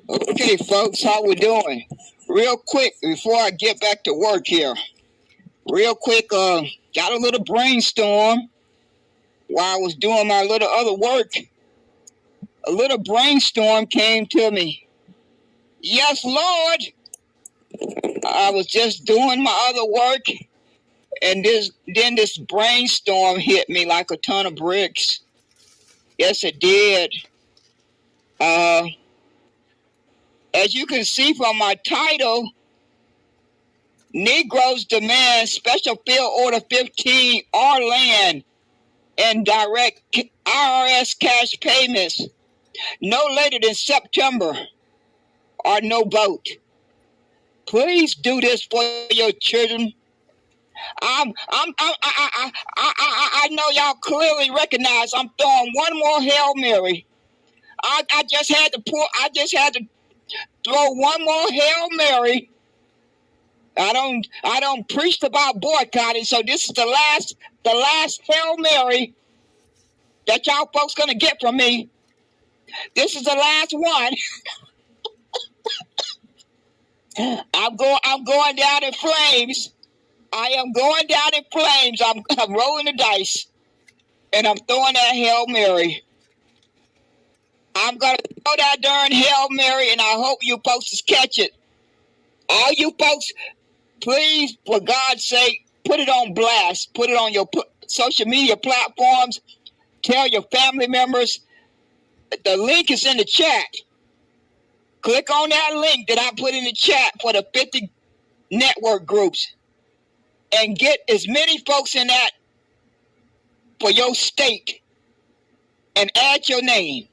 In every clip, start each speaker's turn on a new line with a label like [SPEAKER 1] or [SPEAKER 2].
[SPEAKER 1] Okay, folks, how we doing? Real quick, before I get back to work here, real quick, got a little brainstorm while I was doing my little other work. A little brainstorm came to me. Yes, Lord. I was just doing my other work, and then this brainstorm hit me like a ton of bricks. Yes, it did. As you can see from my title, Negroes demand special field order 15 or land and direct IRS cash payments no later than September or no vote. Please do this for your children. I know y'all clearly recognize I'm throwing one more Hail Mary. I just had to throw one more Hail Mary. I don't preach about boycotting, so this is the last Hail Mary that y'all folks gonna get from me. This is the last one. I'm going down in flames. I am going down in flames. I'm rolling the dice, and I'm throwing that Hail Mary. I'm gonna throw that darn Hail Mary, and I hope you folks catch it. All you folks, please, for God's sake, put it on blast. Put it on your social media platforms. Tell your family members. The link is in the chat. Click on that link that I put in the chat for the 50 network groups and get as many folks in that for your state and add your name.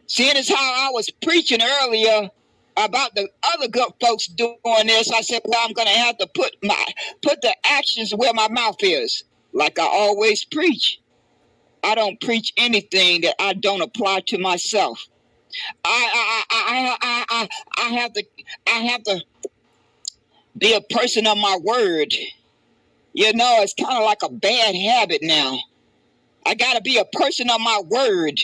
[SPEAKER 1] Seeing as how I was preaching earlier about the other good folks doing this, I said, well, I'm going to have to put the actions where my mouth is, like I always preach. I don't preach anything that I don't apply to myself. I have to be a person of my word. You know, it's kind of like a bad habit now. I got to be a person of my word.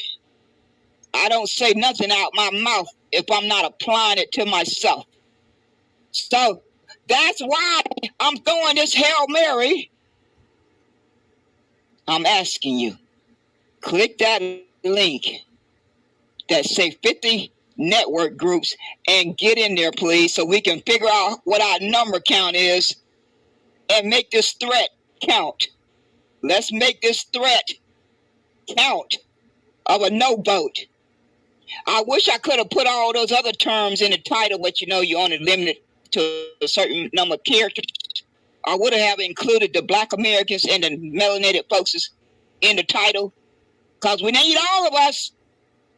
[SPEAKER 1] I don't say nothing out my mouth if I'm not applying it to myself. So that's why I'm throwing this Hail Mary. I'm asking you, click that link that say 50 network groups and get in there, please, so we can figure out what our number count is and make this threat count. Let's make this threat count of a no vote. I wish I could have put all those other terms in the title, but you know you're only limited to a certain number of characters. I would have included the Black Americans and the melanated folks in the title, because we need all of us.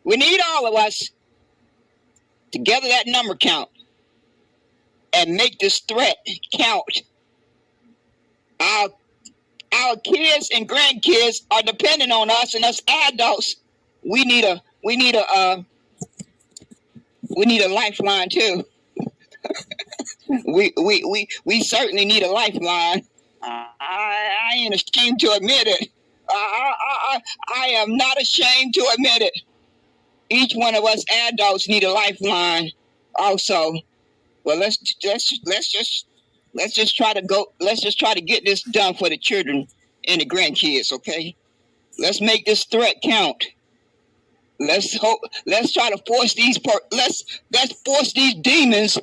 [SPEAKER 1] We need all of us to gather that number count and make this threat count. Our kids and grandkids are depending on us, and us adults, we need a lifeline too. we certainly need a lifeline. I ain't ashamed to admit it. I am not ashamed to admit it. Each one of us adults need a lifeline also. Well, let's just try to get this done for the children and the grandkids, okay? Let's make this threat count. Let's try to force let's force these demons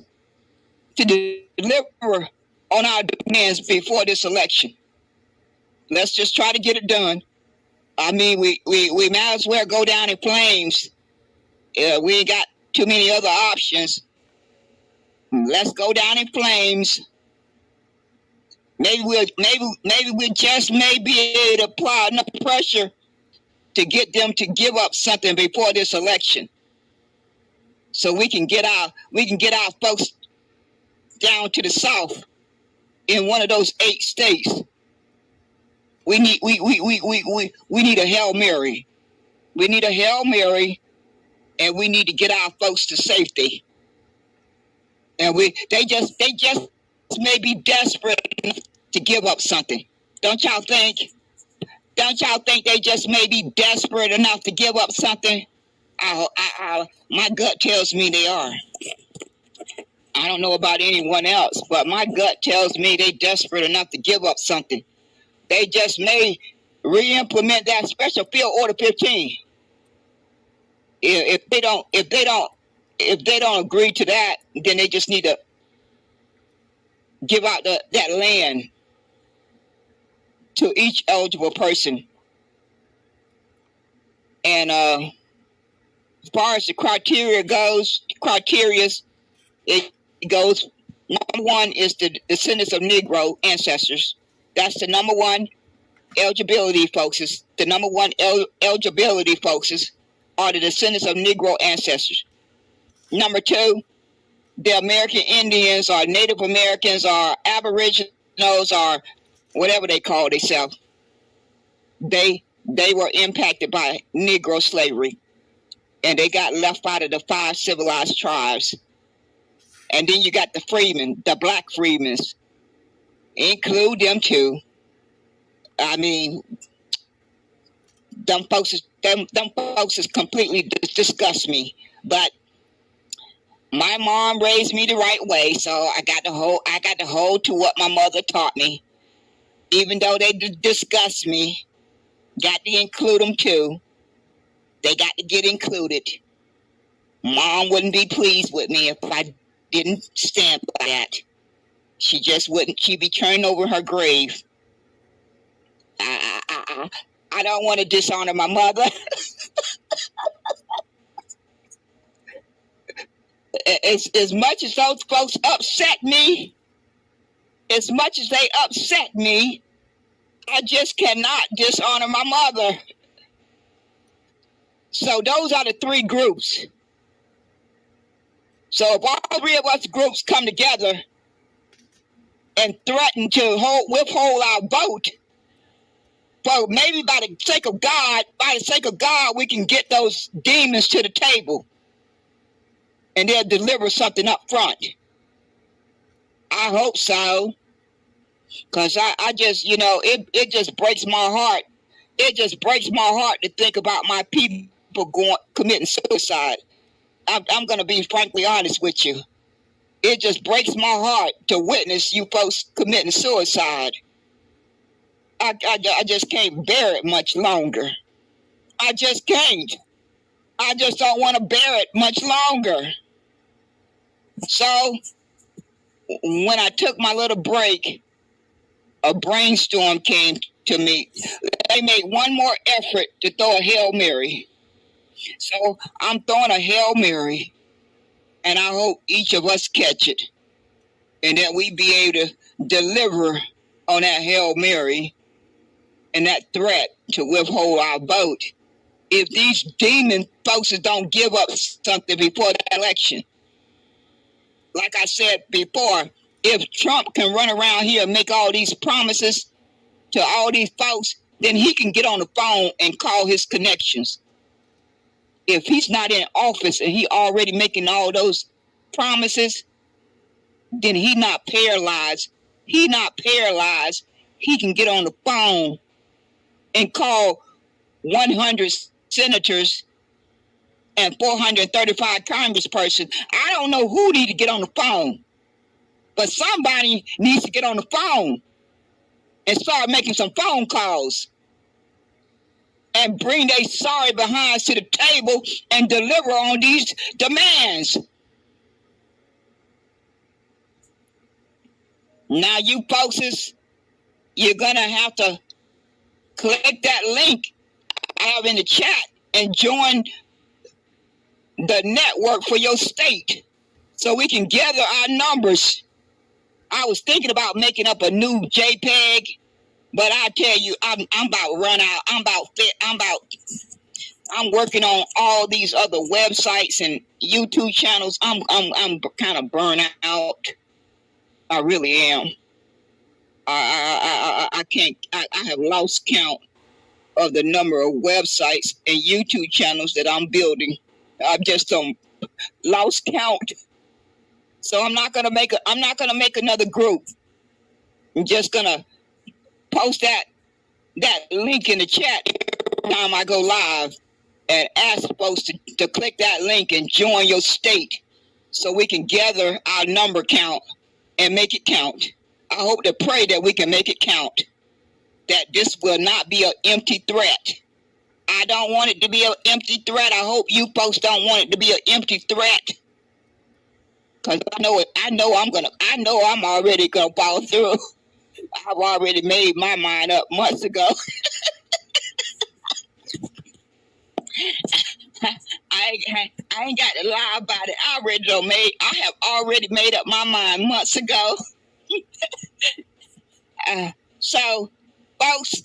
[SPEAKER 1] to deliver on our demands before this election. Let's just try to get it done. I mean, we might as well go down in flames. We ain't got too many other options. Let's go down in flames. Maybe we just may be able to apply enough pressure to get them to give up something before this election, so we can get our folks down to the South in one of those 8 states. We need a Hail Mary. We need a Hail Mary, and we need to get our folks to safety. And they just may be desperate to give up something. Don't y'all think? Don't y'all think they just may be desperate enough to give up something? My gut tells me they are. I don't know about anyone else, but my gut tells me they desperate enough to give up something. They just may re-implement that special field order 15. If they don't agree to that, then they just need to give out that land to each eligible person. And as far as the criteria goes, it goes. Number one is the descendants of Negro ancestors. That's the number one eligibility focuses. The number one eligibility focuses are the descendants of Negro ancestors. Number two, the American Indians or Native Americans or Aboriginals or whatever they call themselves. They were impacted by Negro slavery, and they got left out of the 5 civilized tribes. And then you got the freedmen, the black freedmen. Include them too. I mean, them folks completely disgust me. But my mom raised me the right way, so I got to hold to what my mother taught me. Even though they disgust me, got to include them too. They got to get included. Mom wouldn't be pleased with me if I didn't stand by that. She just wouldn't. She'd be turning over her grave. I don't want to dishonor my mother. As much as those folks upset me, I just cannot dishonor my mother. So those are the 3 groups. So if all 3 of us groups come together and threaten to withhold our vote, well, maybe by the sake of God, we can get those demons to the table and they'll deliver something up front. I hope so. Because I just, it just breaks my heart. It just breaks my heart to think about my people committing suicide. I'm going to be frankly honest with you. It just breaks my heart to witness you folks committing suicide. I just can't bear it much longer. I just can't. I just don't want to bear it much longer. So when I took my little break, a brainstorm came to me. They made one more effort to throw a Hail Mary. So I'm throwing a Hail Mary, and I hope each of us catch it, and that we be able to deliver on that Hail Mary and that threat to withhold our vote if these demon folks don't give up something before the election. Like I said before, if Trump can run around here and make all these promises to all these folks, then he can get on the phone and call his connections. If he's not in office and he already making all those promises, then he not paralyzed. He can get on the phone and call 100 senators and 435 congresspersons. I don't know who need to get on the phone, but somebody needs to get on the phone and start making some phone calls and bring their sorry behinds to the table and deliver on these demands. Now you folks, you're going to have to click that link I have in the chat and join the network for your state so we can gather our numbers. I was thinking about making up a new JPEG, but I tell you, I'm about run out. I'm working on all these other websites and YouTube channels. I'm kind of burnt out. I really am. I can't. I have lost count of the number of websites and YouTube channels that I'm building. I've just lost count. So I'm not gonna make another group. I'm just gonna post that link in the chat every time I go live. and ask folks to click that link and join your state so we can gather our number count and make it count. I hope to pray that we can make it count, that this will not be an empty threat. I don't want it to be an empty threat. I hope you folks don't want it to be an empty threat. Because I know I'm already gonna follow through. I've already made my mind up months ago. I ain't got to lie about it. I have already made up my mind months ago. So, folks,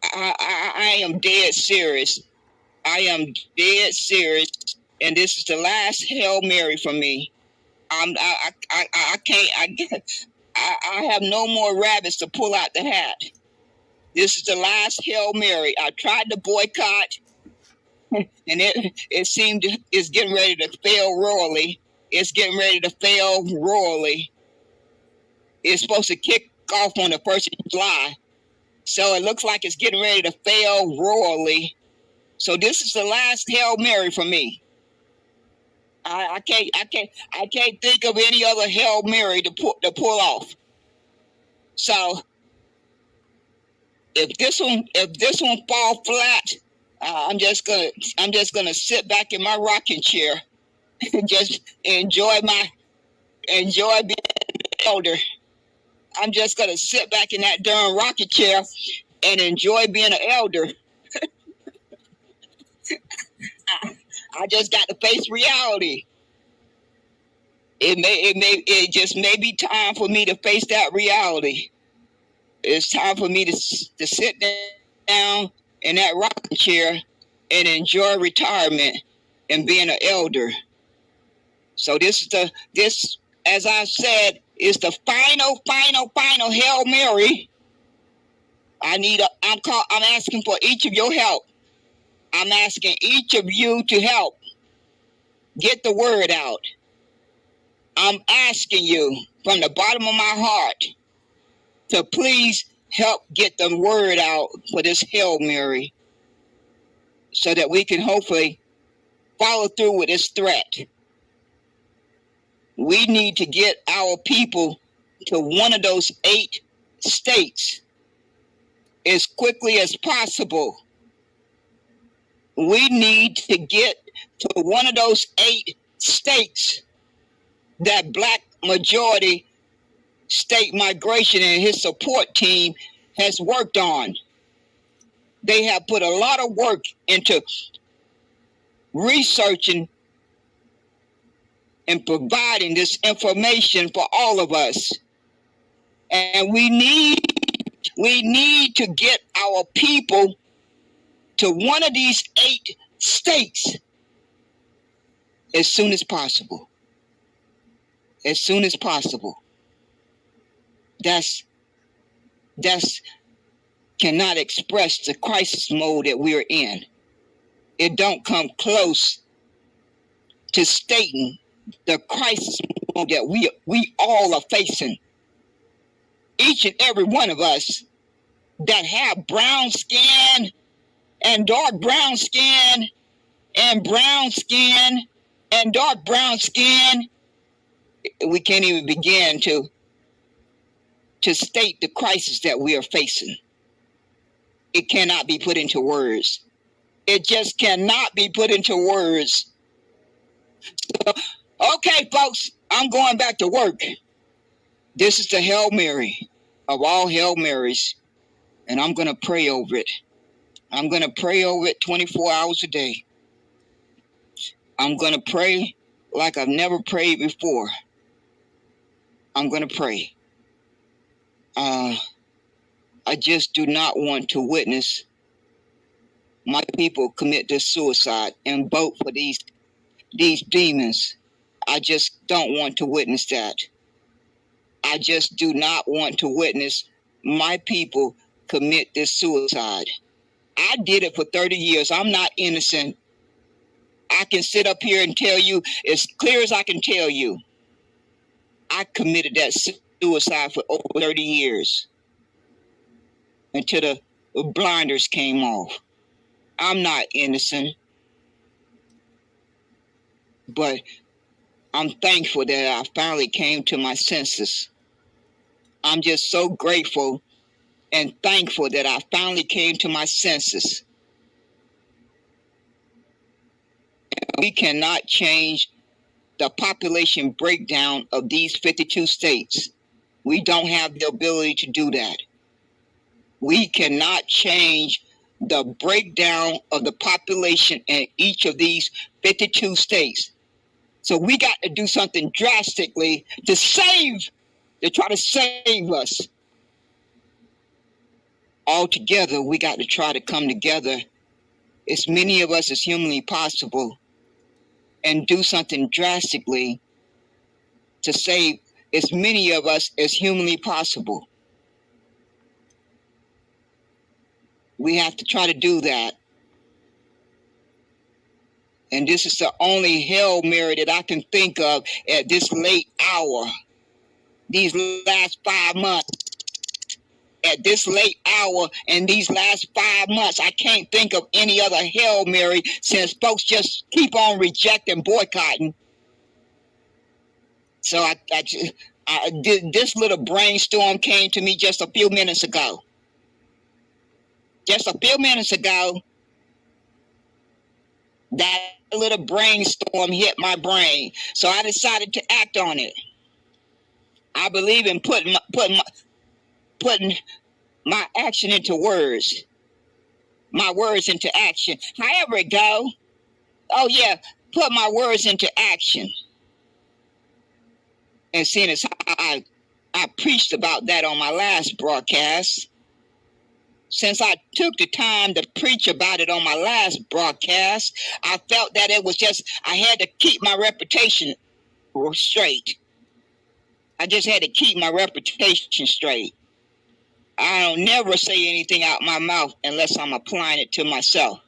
[SPEAKER 1] I am dead serious. I am dead serious, and this is the last Hail Mary for me. I have no more rabbits to pull out the hat. This is the last Hail Mary. I tried to boycott, and it seemed it's getting ready to fail royally. It's getting ready to fail royally. It's supposed to kick off on the 1st of July. So it looks like it's getting ready to fail royally. So this is the last Hail Mary for me. I can't think of any other Hail Mary to pull off. So if this one fall flat, I'm just gonna sit back in my rocking chair and just enjoy being an elder. I'm just gonna sit back in that darn rocking chair and enjoy being an elder. I just got to face reality. It just may be time for me to face that reality. It's time for me to sit down in that rocking chair and enjoy retirement and being an elder. So this, as I said, is the final Hail Mary. I'm asking for each of your help. I'm asking each of you to help get the word out. I'm asking you from the bottom of my heart to please help get the word out for this Hail Mary so that we can hopefully follow through with this threat. We need to get our people to one of those 8 states as quickly as possible. We need to get to one of those 8 states that Black majority state migration and his support team has worked on. They have put a lot of work into researching and providing this information for all of us. And we need to get our people to one of these 8 states as soon as possible. As soon as possible. That's cannot express the crisis mode that we're in. It don't come close to stating the crisis mode that we all are facing. Each and every one of us that have brown skin and dark brown skin and brown skin and dark brown skin, we can't even begin to state the crisis that we are facing. It cannot be put into words. It just cannot be put into words. So, okay, folks, I'm going back to work. This is the Hail Mary of all Hail Marys, and I'm going to pray over it. I'm going to pray over it 24 hours a day. I'm going to pray like I've never prayed before. I'm going to pray. I just do not want to witness my people commit this suicide and vote for these demons. I just don't want to witness that. I just do not want to witness my people commit this suicide. I did it for 30 years. I'm not innocent. I can sit up here and tell you as clear as I can tell you. I committed that suicide for over 30 years until the blinders came off. I'm not innocent, but I'm thankful that I finally came to my senses. I'm just so grateful and thankful that I finally came to my senses. We cannot change the population breakdown of these 52 states. We don't have the ability to do that. We cannot change the breakdown of the population in each of these 52 states. So we got to do something drastically to try to save us. All together, we got to try to come together, as many of us as humanly possible, and do something drastically to save as many of us as humanly possible. We have to try to do that. And this is the only Hail Mary that I can think of at this late hour, these last 5 months. At this late hour and these last 5 months, I can't think of any other Hail Mary since folks just keep on rejecting, boycotting. So this little brainstorm came to me just a few minutes ago. Just a few minutes ago, that little brainstorm hit my brain. So I decided to act on it. I believe in putting my action into words, my words into action. However it go. Oh yeah, put my words into action. And seeing as I preached about that on my last broadcast, since I took the time to preach about it on my last broadcast, I felt that it was just, I had to keep my reputation straight. I just had to keep my reputation straight. I don't never say anything out my mouth unless I'm applying it to myself.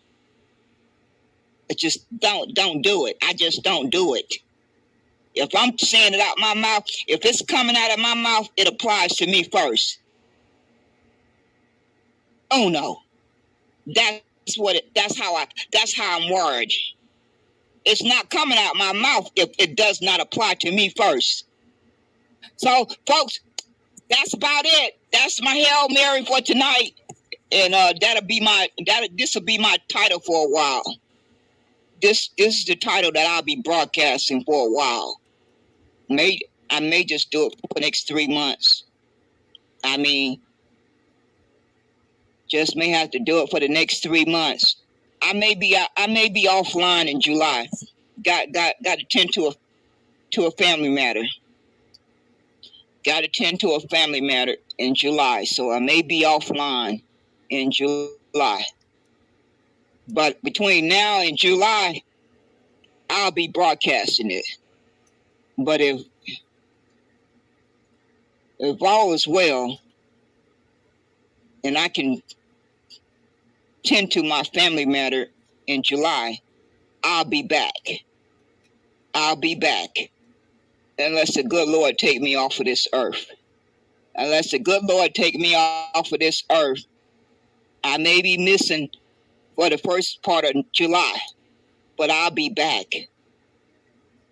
[SPEAKER 1] It just don't do it. I just don't do it. If I'm saying it out my mouth, if it's coming out of my mouth, it applies to me first. Oh no. That's how I'm wired. It's not coming out my mouth if it does not apply to me first. So folks, that's about it. That's my Hail Mary for tonight. And this will be my title for a while. This is the title that I'll be broadcasting for a while. I may just do it for the next 3 months. I mean, just may have to do it for the next 3 months. I may be offline in July. Got to tend to a family matter. Got to tend to a family matter in July, so I may be offline in July. But between now and July, I'll be broadcasting it. But if all is well, and I can tend to my family matter in July, I'll be back. I'll be back. Unless the good Lord take me off of this earth. Unless the good Lord take me off of this earth, I may be missing for the first part of July, but I'll be back.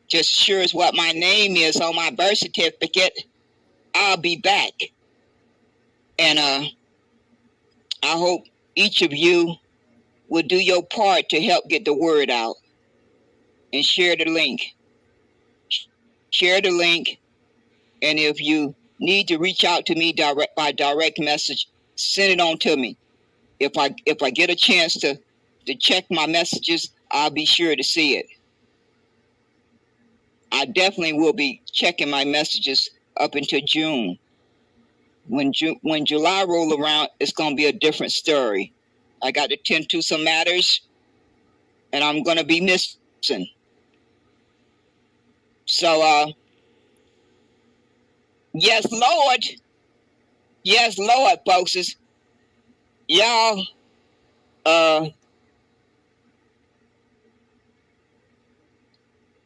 [SPEAKER 1] Just sure as what my name is on my birth certificate, I'll be back. And I hope each of you will do your part to help get the word out and share the link. Share the link. And if you need to reach out to me by direct message, send it on to me. If I get a chance to check my messages, I'll be sure to see it. I definitely will be checking my messages up until June. When July roll around, it's going to be a different story. I got to tend to some matters, and I'm going to be missing. So, yes, Lord. Yes, Lord, folks. Y'all,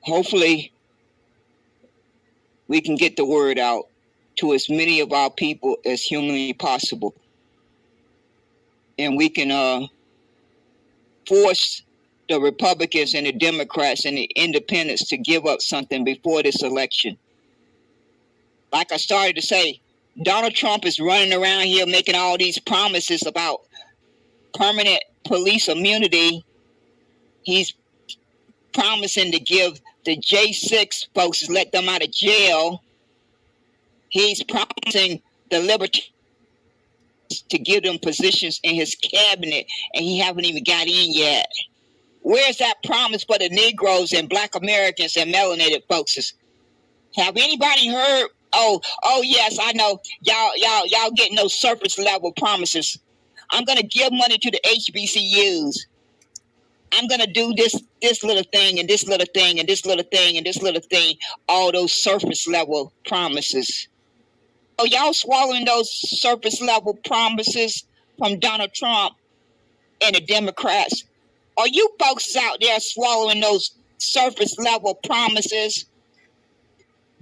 [SPEAKER 1] hopefully we can get the word out to as many of our people as humanly possible. And we can force the Republicans and the Democrats and the independents to give up something before this election. Like I started to say, Donald Trump is running around here making all these promises about permanent police immunity. He's promising to give the J6 folks, let them out of jail. He's promising the libertarians to give them positions in his cabinet, and he haven't even got in yet. Where's that promise for the Negroes and Black Americans and melanated folks? Have anybody heard? Oh yes, I know. Y'all getting those surface level promises. I'm gonna give money to the HBCUs. I'm gonna do this little thing and this little thing and this little thing and this little thing. All those surface level promises. Oh, y'all swallowing those surface level promises from Donald Trump and the Democrats? Are you folks out there swallowing those surface level promises?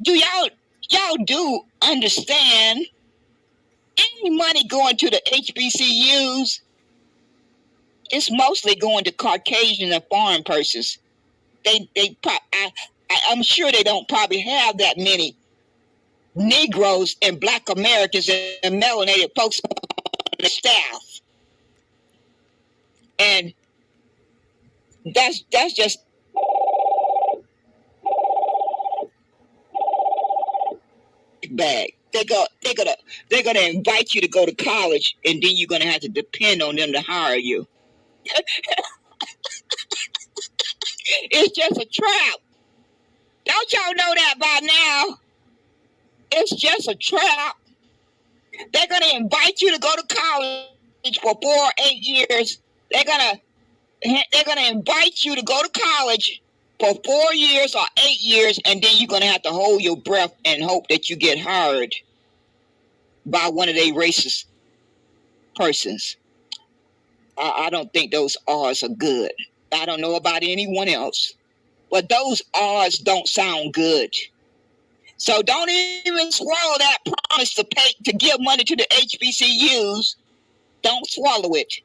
[SPEAKER 1] Do y'all do understand any money going to the HBCUs? It's mostly going to Caucasian and foreign persons. I'm sure they don't probably have that many Negroes and Black Americans and melanated folks on the staff. And that's just bag. They're gonna invite you to go to college, and then you're gonna have to depend on them to hire you. It's just a trap. Don't y'all know that by now? It's just a trap. They're gonna invite you to go to college for 4 or 8 years. They're gonna invite you to go to college for 4 years or 8 years, and then you're gonna have to hold your breath and hope that you get hired by one of their racist persons. I don't think those odds are good. I don't know about anyone else, but those odds don't sound good. So don't even swallow that promise to give money to the HBCUs. Don't swallow it,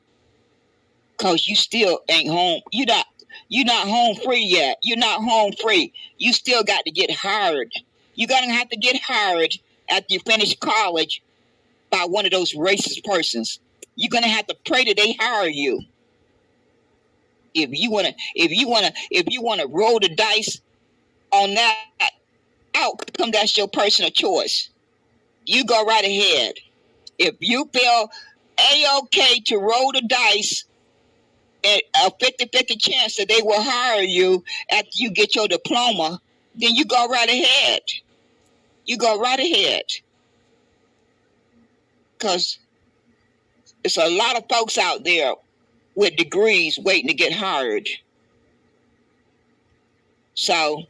[SPEAKER 1] cause you still ain't home. You're not home free yet. You're not home free. You still got to get hired. You're gonna have to get hired after you finish college by one of those racist persons. You're gonna have to pray that they hire you. If you wanna roll the dice on that outcome, that's your personal choice. You go right ahead. If you feel A-okay to roll the dice at a 50-50 chance that they will hire you after you get your diploma, then you go right ahead. You go right ahead. Because there's a lot of folks out there with degrees waiting to get hired. So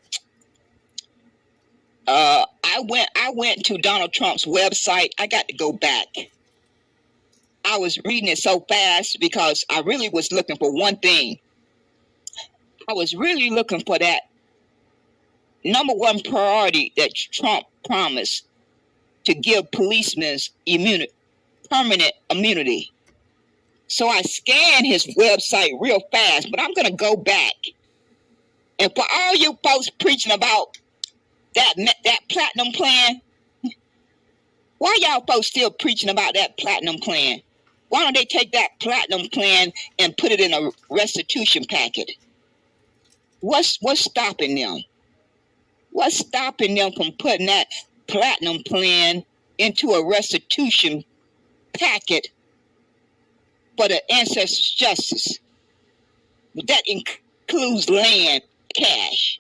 [SPEAKER 1] I went to Donald Trump's website. I got to go back. I was reading it so fast because I really was looking for one thing. I was really looking for that number one priority that Trump promised, to give policemen permanent immunity. So I scanned his website real fast, but I'm going to go back. And for all you folks preaching about that platinum plan, why y'all folks still preaching about that platinum plan? Why don't they take that platinum plan and put it in a restitution packet? What's stopping them? What's stopping them from putting that platinum plan into a restitution packet for the ancestors' justice? That includes land, cash.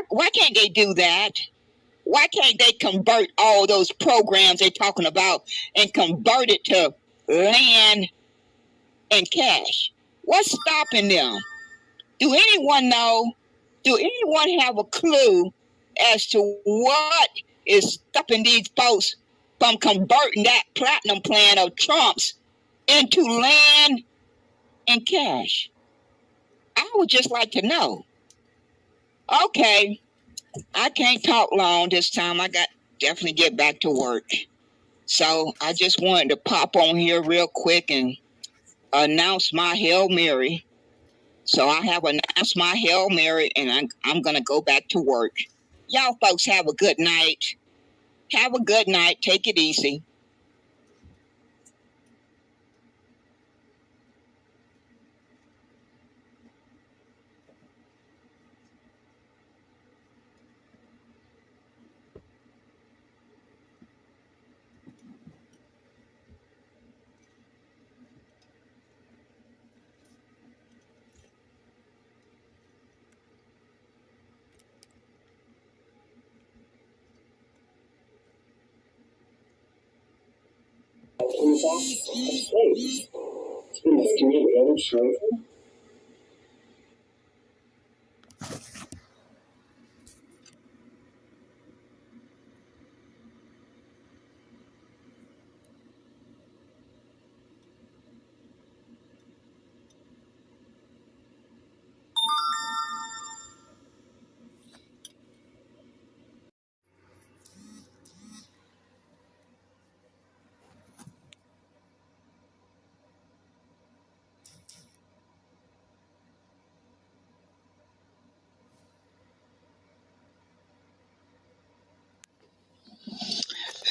[SPEAKER 1] Why can't they do that? Why can't they convert all those programs they're talking about and convert it to land and cash? What's stopping them? Do anyone know? Do anyone have a clue as to what is stopping these folks from converting that platinum plan of Trump's into land and cash? I would just like to know. Okay, I can't talk long this time. I got definitely get back to work. So I just wanted to pop on here real quick and announce my Hail Mary. So I have announced my Hail Mary, and I'm going to go back to work. Y'all folks have a good night. Have a good night. Take it easy.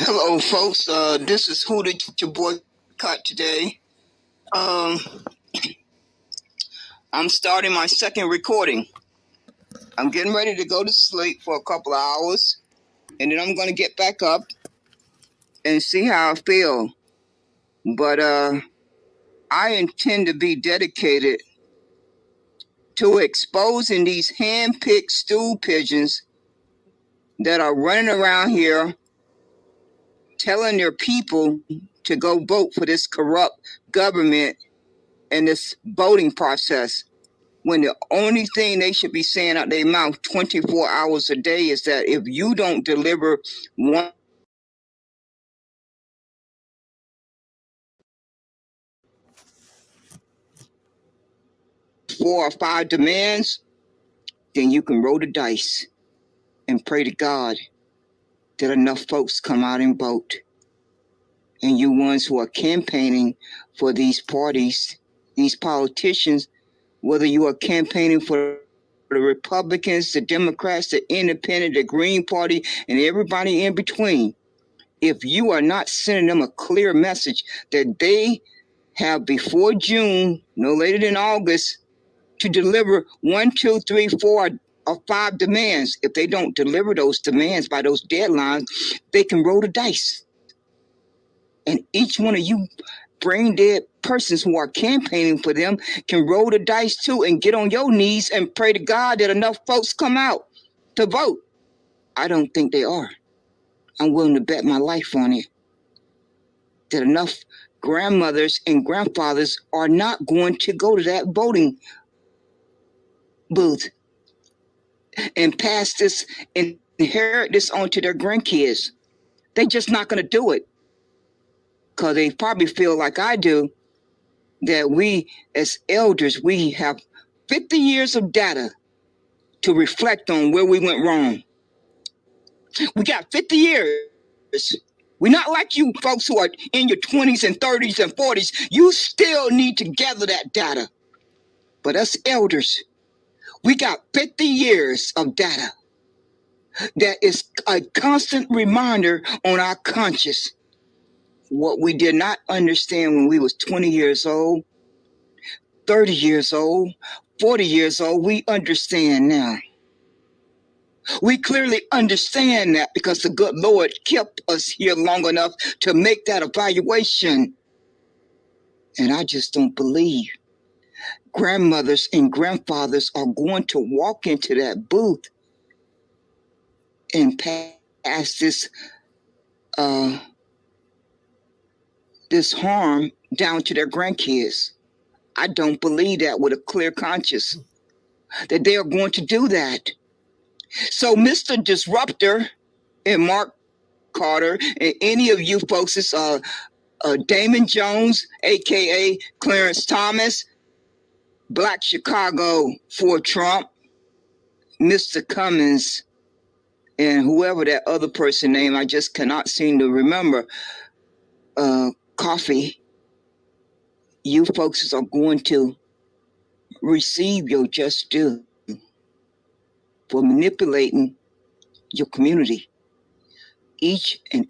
[SPEAKER 1] Hello, folks. This is your Boycott today. I'm starting my second recording. I'm getting ready to go to sleep for a couple of hours, and then I'm going to get back up and see how I feel. But I intend to be dedicated to exposing these hand-picked stool pigeons that are running around here telling their people to go vote for this corrupt government and this voting process, when the only thing they should be saying out their mouth 24 hours a day is that if you don't deliver 4 or 5 demands, then you can roll the dice and pray to God that enough folks come out and vote. And you ones who are campaigning for these parties, these politicians, whether you are campaigning for the Republicans, the Democrats, the Independent, the Green Party, and everybody in between, if you are not sending them a clear message that they have before June, no later than August, to deliver 1, 2, 3, 4, or 5 demands. If they don't deliver those demands by those deadlines, they can roll the dice. And each one of you brain dead persons who are campaigning for them can roll the dice too and get on your knees and pray to God that enough folks come out to vote. I don't think they are. I'm willing to bet my life on it that enough grandmothers and grandfathers are not going to go to that voting booth and pass this and inherit this on to their grandkids. They're just not going to do it because they probably feel like I do, that we as elders, we have 50 years of data to reflect on where we went wrong. We got 50 years. We're not like you folks who are in your 20s and 30s and 40s. You still need to gather that data. But us elders, we got 50 years of data that is a constant reminder on our conscience. What we did not understand when we was 20 years old, 30 years old, 40 years old, we understand now. We clearly understand that because the good Lord kept us here long enough to make that evaluation. And I just don't believe grandmothers and grandfathers are going to walk into that booth and pass this harm down to their grandkids. I don't believe that with a clear conscience, that they are going to do that. So Mr. Disruptor and Mark Carter and any of you folks, Damon Jones, a.k.a. Clarence Thomas, Black Chicago for Trump, Mr. Cummins, and whoever that other person name, I just cannot seem to remember, Coffee, you folks are going to receive your just due for manipulating your community. Each and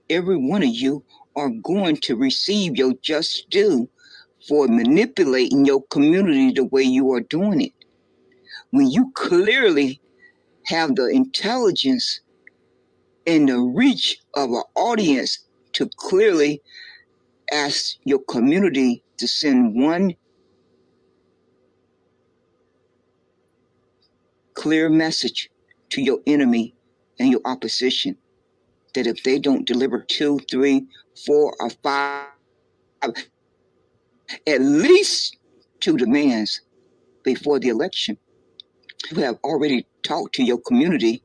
[SPEAKER 1] every one of you are going to receive your just due for manipulating your community the way you are doing it. When you clearly have the intelligence and the reach of an audience to clearly ask your community to send one clear message to your enemy and your opposition, that if they don't deliver 2, 3, 4, or 5, at least 2 demands before the election, you have already talked to your community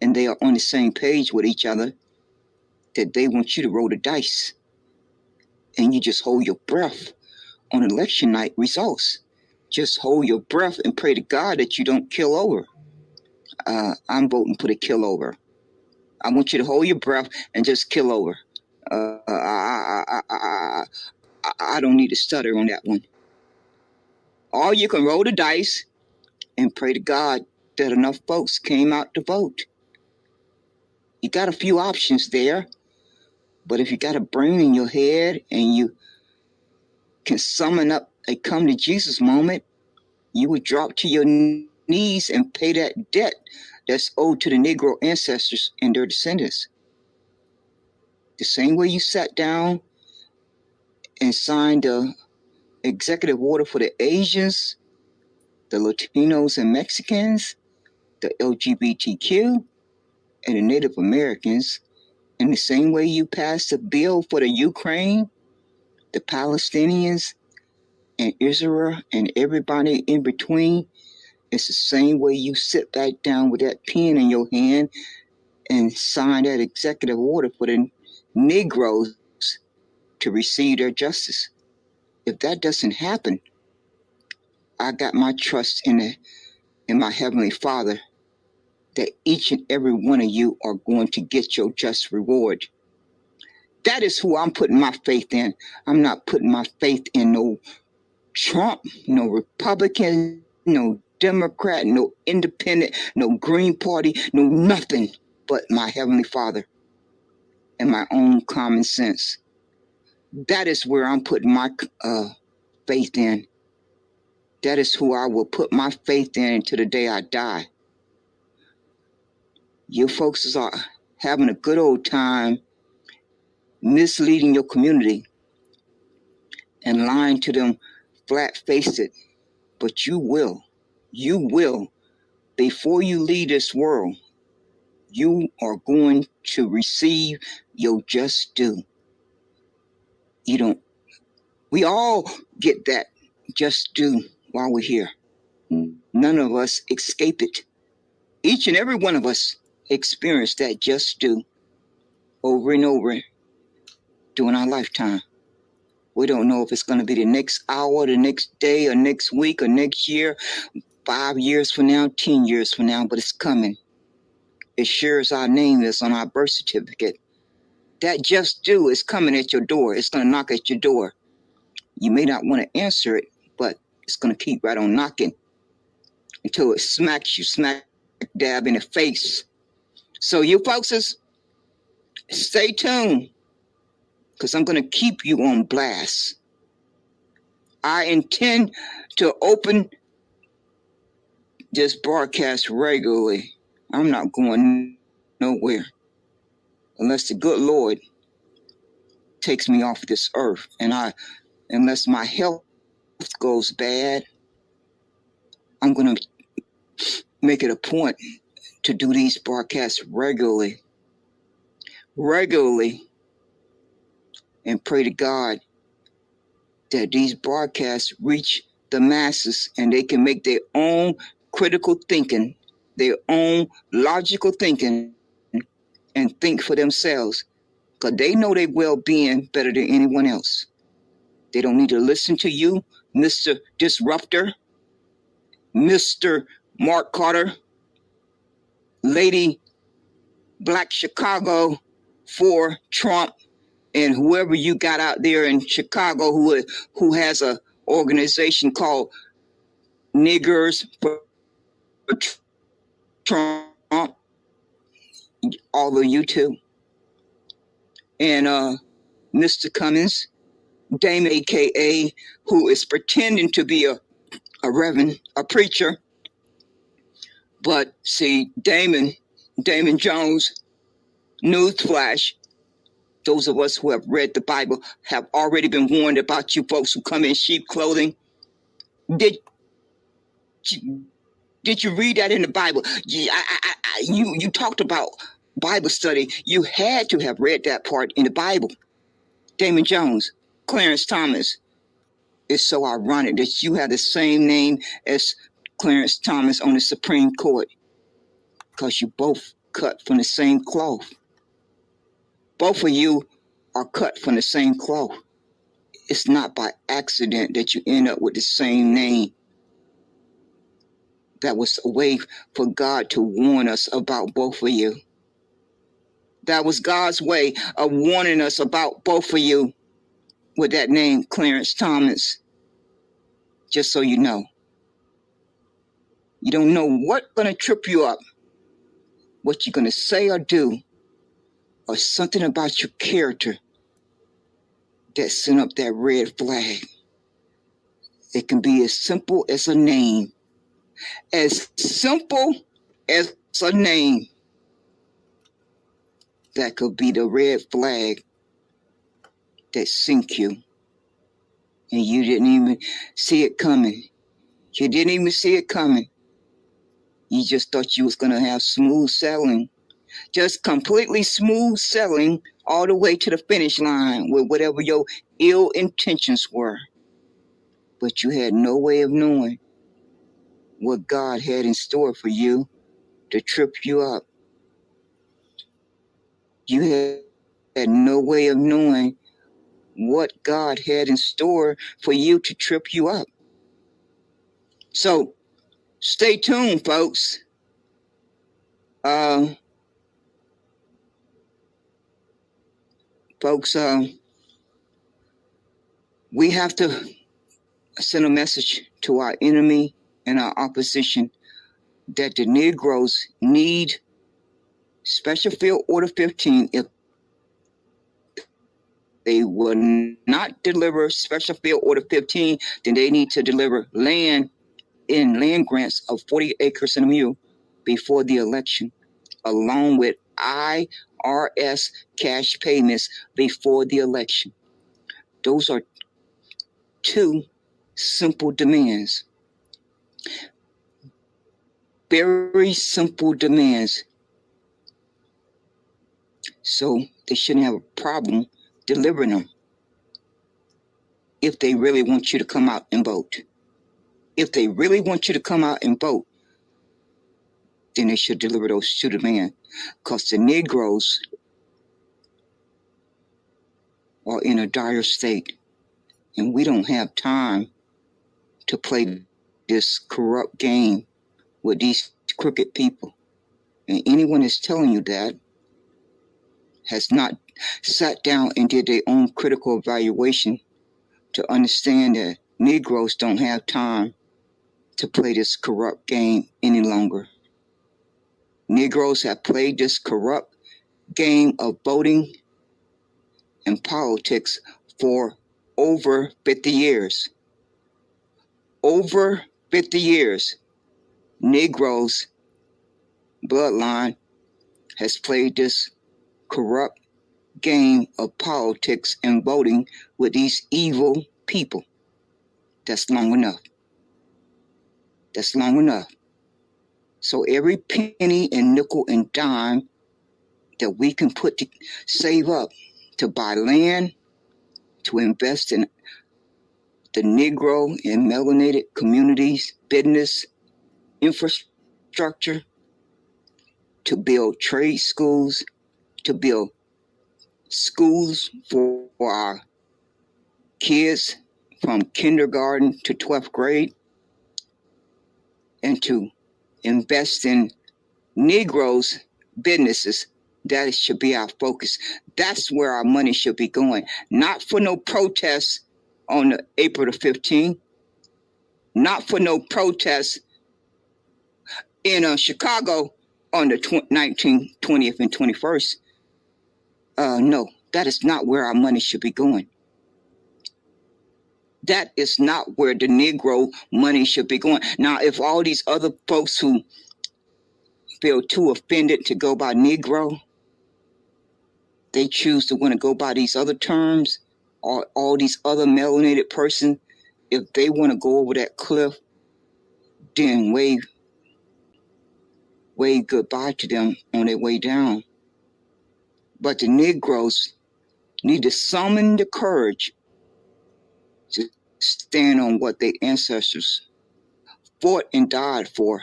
[SPEAKER 1] and they are on the same page with each other, that they want you to roll the dice. And you just hold your breath on election night results. Just hold your breath and pray to God that you don't kill over. I'm voting for the kill over. I want you to hold your breath and just kill over. I don't need to stutter on that one. Or you can roll the dice and pray to God that enough folks came out to vote. You got a few options there, but if you got a brain in your head and you can summon up a come to Jesus moment, you would drop to your knees and pay that debt that's owed to the Negro ancestors and their descendants. The same way you sat down and signed the executive order for the Asians, the Latinos and Mexicans, the LGBTQ, and the Native Americans, in the same way you passed a bill for the Ukraine, the Palestinians, and Israel, and everybody in between, it's the same way you sit back down with that pen in your hand and sign that executive order for the Negroes to receive their justice. If that doesn't happen, I got my trust in my Heavenly Father that each and every one of you are going to get your just reward. That is who I'm putting my faith in. I'm not putting my faith in no Trump, no Republican, no Democrat, no Independent, no Green Party, no nothing but my Heavenly Father and my own common sense. That is where I'm putting my faith in. That is who I will put my faith in until the day I die. You folks are having a good old time misleading your community and lying to them flat-faced, but you will, before you leave this world, you are going to receive your just due. We all get that just due while we're here. None of us escape it. Each and every one of us experience that just due over and over during our lifetime. We don't know if it's going to be the next hour, the next day, or next week, or next year, 5 years from now, 10 years from now, but it's coming. As sure as our name is on our birth certificate, that just due is coming at your door. It's going to knock at your door. You may not want to answer it, but it's going to keep right on knocking until it smacks you smack dab in the face. So you folks, stay tuned, because I'm going to keep you on blast. I intend to open this broadcast regularly. I'm not going nowhere unless the good Lord takes me off this earth, and unless my health goes bad, I'm going to make it a point to do these broadcasts regularly, and pray to God that these broadcasts reach the masses and they can make their own critical thinking, their own logical thinking, and think for themselves, because they know their well-being better than anyone else. They don't need to listen to you, Mr. Disruptor, Mr. Mark Carter, Lady Black Chicago for Trump, and whoever you got out there in Chicago who has a organization called niggers for Trump, all of you too. And Mr. Cummins, Damon, AKA, who is pretending to be a reverend, a preacher. But see, Damon Jones, newsflash, those of us who have read the Bible have already been warned about you folks who come in sheep clothing. Did you read that in the Bible? You talked about Bible study. You had to have read that part in the Bible. Damon Jones, Clarence Thomas. It's so ironic that you have the same name as Clarence Thomas on the Supreme Court, because you both cut from the same cloth. Both of you are cut from the same cloth. It's not by accident that you end up with the same name. That was a way for God to warn us about both of you. That was God's way of warning us about both of you with that name, Clarence Thomas. Just so you know. You don't know what's going to trip you up, what you're going to say or do, or something about your character that sent up that red flag. It can be as simple as a name. As simple as a name. That could be the red flag that sink you. And you didn't even see it coming. You didn't even see it coming. You just thought you was going to have smooth sailing. Just completely smooth sailing all the way to the finish line with whatever your ill intentions were. But you had no way of knowing what God had in store for you to trip you up. You had no way of knowing what God had in store for you to trip you up. So stay tuned, folks. We have to send a message to our enemy and our opposition that the Negroes need Special Field Order 15. If they will not deliver Special Field Order 15, then they need to deliver land grants of 40 acres and a mule before the election, along with IRS cash payments before the election. Those are two simple demands. Very simple demands. So they shouldn't have a problem delivering them if they really want you to come out and vote. If they really want you to come out and vote, then they should deliver those two demands. Because the Negroes are in a dire state, and we don't have time to play this corrupt game with these crooked people. And anyone that's telling you that has not sat down and did their own critical evaluation to understand that Negroes don't have time to play this corrupt game any longer. Negroes have played this corrupt game of voting and politics for over 50 years. Over 50 years, Negroes' bloodline has played this corrupt game of politics and voting with these evil people. That's long enough. That's long enough. So every penny and nickel and dime that we can put to save up to buy land, to invest in the Negro and melanated communities, business, infrastructure, to build trade schools, to build schools for our kids from kindergarten to 12th grade, and to invest in Negroes' businesses. That should be our focus. That's where our money should be going. Not for no protests on April the 15th. not for no protests in Chicago on the 19th, 20th, and 21st. No, that is not where our money should be going. That is not where the Negro money should be going. Now, if all these other folks who feel too offended to go by Negro, they choose to want to go by these other terms, or all these other melanated persons, if they want to go over that cliff, then wave goodbye to them on their way down. But the Negroes need to summon the courage to stand on what their ancestors fought and died for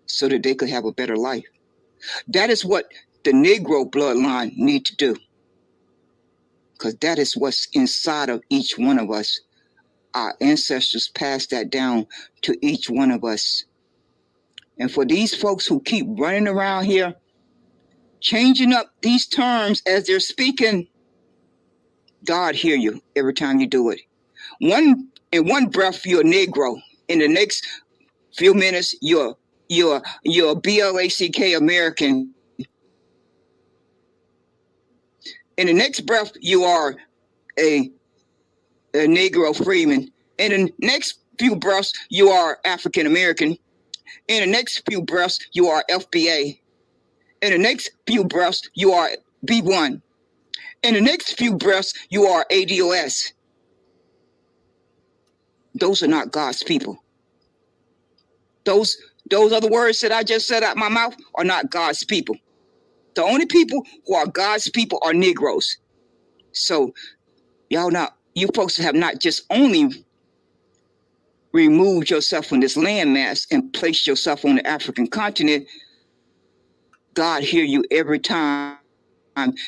[SPEAKER 1] so that they could have a better life. That is what the Negro bloodline need to do, because that is what's inside of each one of us. Our ancestors passed that down to each one of us. And for these folks who keep running around here, changing up these terms as they're speaking, God hear you every time you do it. In one breath, you're a Negro. In the next few minutes, you're Blk American. In the next breath, you are a Negro freeman. In the next few breaths, you are African American. In the next few breaths, you are FBA. In the next few breaths, you are B1. In the next few breaths, you are ADOS. Those are not God's people. Those other words that I just said out my mouth are not God's people. The only people who are God's people are Negroes. So you folks have not just only removed yourself from this landmass and placed yourself on the African continent. God hear you every time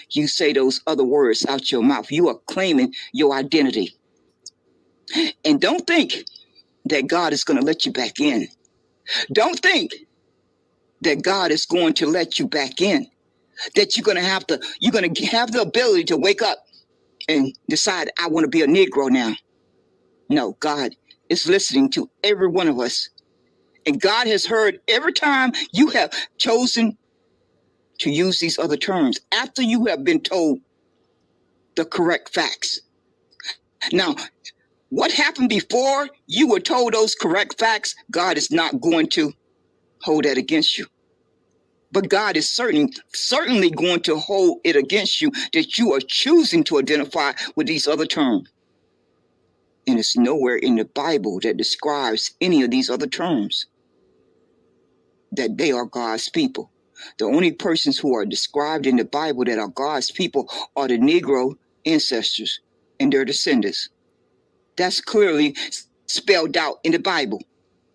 [SPEAKER 1] you say those other words out your mouth. You are claiming your identity. And don't think that God is going to let you back in. Don't think that God is going to let you back in. That you're going to have the ability to wake up and decide, I want to be a Negro now. No, God is listening to every one of us. And God has heard every time you have chosen to use these other terms after you have been told the correct facts. Now, what happened before you were told those correct facts, God is not going to hold that against you. But God is certainly going to hold it against you that you are choosing to identify with these other terms. And it's nowhere in the Bible that describes any of these other terms that they are God's people. The only persons who are described in the Bible that are God's people are the Negro ancestors and their descendants. That's clearly spelled out in the Bible.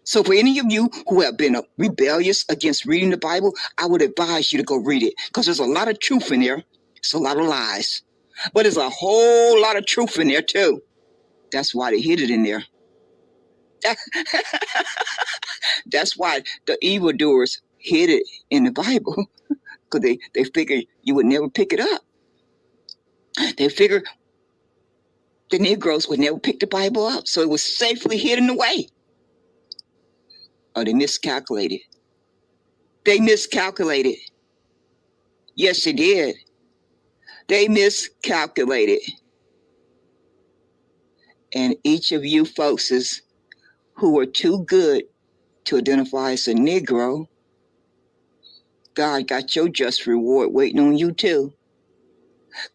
[SPEAKER 1] So for any of you who have been rebellious against reading the Bible, I would advise you to go read it, because there's a lot of truth in there. It's a lot of lies, but there's a whole lot of truth in there too. That's why they hid it in there. That's why the evildoers hid it in the Bible, because they figured you would never pick it up. They figured the Negroes would never pick the Bible up, so it was safely hidden away. Oh, they miscalculated. They miscalculated. Yes, they did. They miscalculated. And each of you folks who are too good to identify as a Negro, God got your just reward waiting on you too.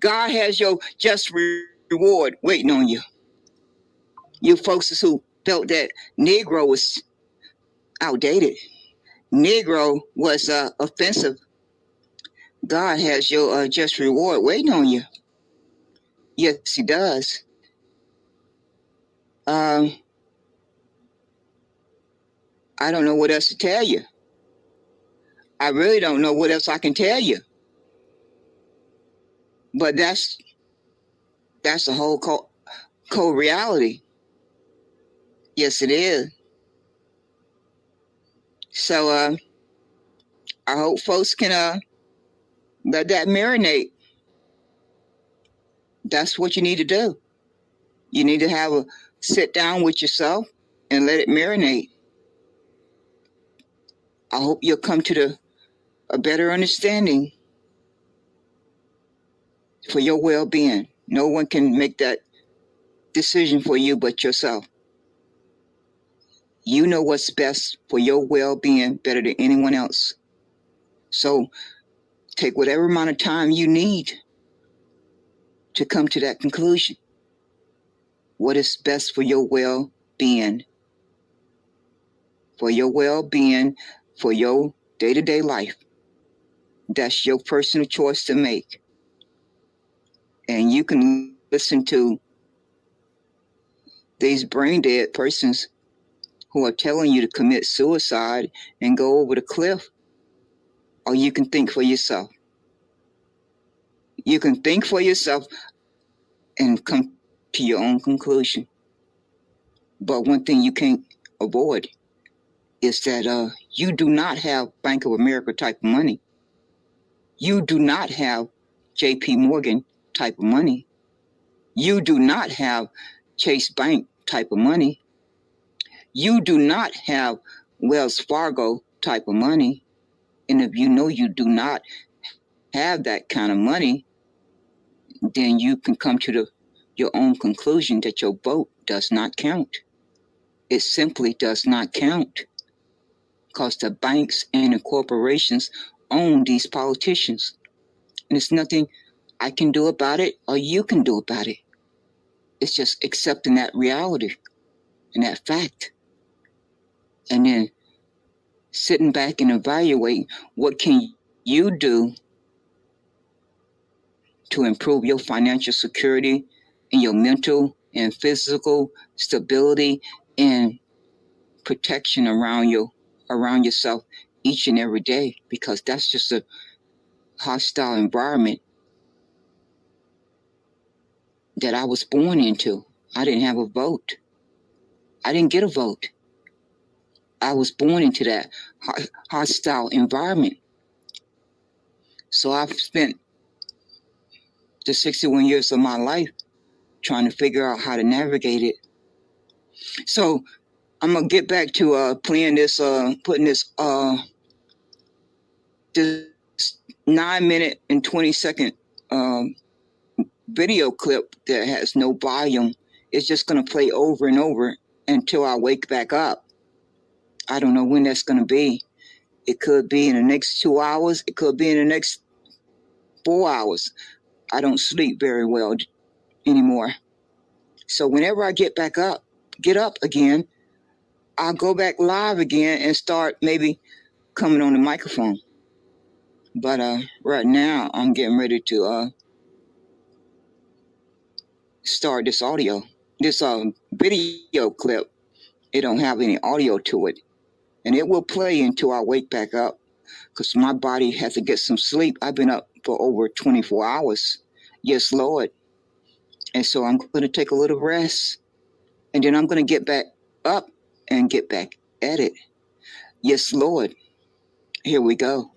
[SPEAKER 1] God has your just reward waiting on you. You folks who felt that Negro was outdated, Negro was offensive, God has your just reward waiting on you. Yes, he does. I don't know what else to tell you. I really don't know what else I can tell you. But that's the whole co-reality. Yes, it is. So I hope folks can let that marinate. That's what you need to do. You need to have a sit down with yourself and let it marinate. I hope you'll come to a better understanding for your well-being. No one can make that decision for you but yourself. You know what's best for your well-being better than anyone else. So take whatever amount of time you need to come to that conclusion. What is best for your well-being? For your well-being, for your day-to-day life. That's your personal choice to make. And you can listen to these brain-dead persons who are telling you to commit suicide and go over the cliff. Or you can think for yourself. You can think for yourself and come to your own conclusion. But one thing you can't avoid is that you do not have Bank of America type of money. You do not have JP Morgan type of money. You do not have Chase Bank type of money. You do not have Wells Fargo type of money. And if you know you do not have that kind of money, then you can come to your own conclusion that your vote does not count. It simply does not count because the banks and the corporations own these politicians. And there's nothing I can do about it or you can do about it. It's just accepting that reality and that fact. And then sitting back and evaluating what can you do to improve your financial security and your mental and physical stability and protection around yourself each and every day, because that's just a hostile environment that I was born into. I didn't have a vote. I didn't get a vote. I was born into that hostile environment. So I've spent the 61 years of my life trying to figure out how to navigate it. So I'm gonna get back to playing this, putting this 9-minute and 20-second video clip that has no volume. It's just gonna play over and over until I wake back up. I don't know when that's gonna be. It could be in the next 2 hours. It could be in the next 4 hours. I don't sleep very well anymore. So whenever I get up again, I'll go back live again and start maybe coming on the microphone. But right now I'm getting ready to start this video clip. It don't have any audio to it. And it will play until I wake back up, because my body has to get some sleep. I've been up for over 24 hours. Yes, Lord. And so I'm going to take a little rest. And then I'm going to get back up and get back at it. Yes, Lord. Here we go.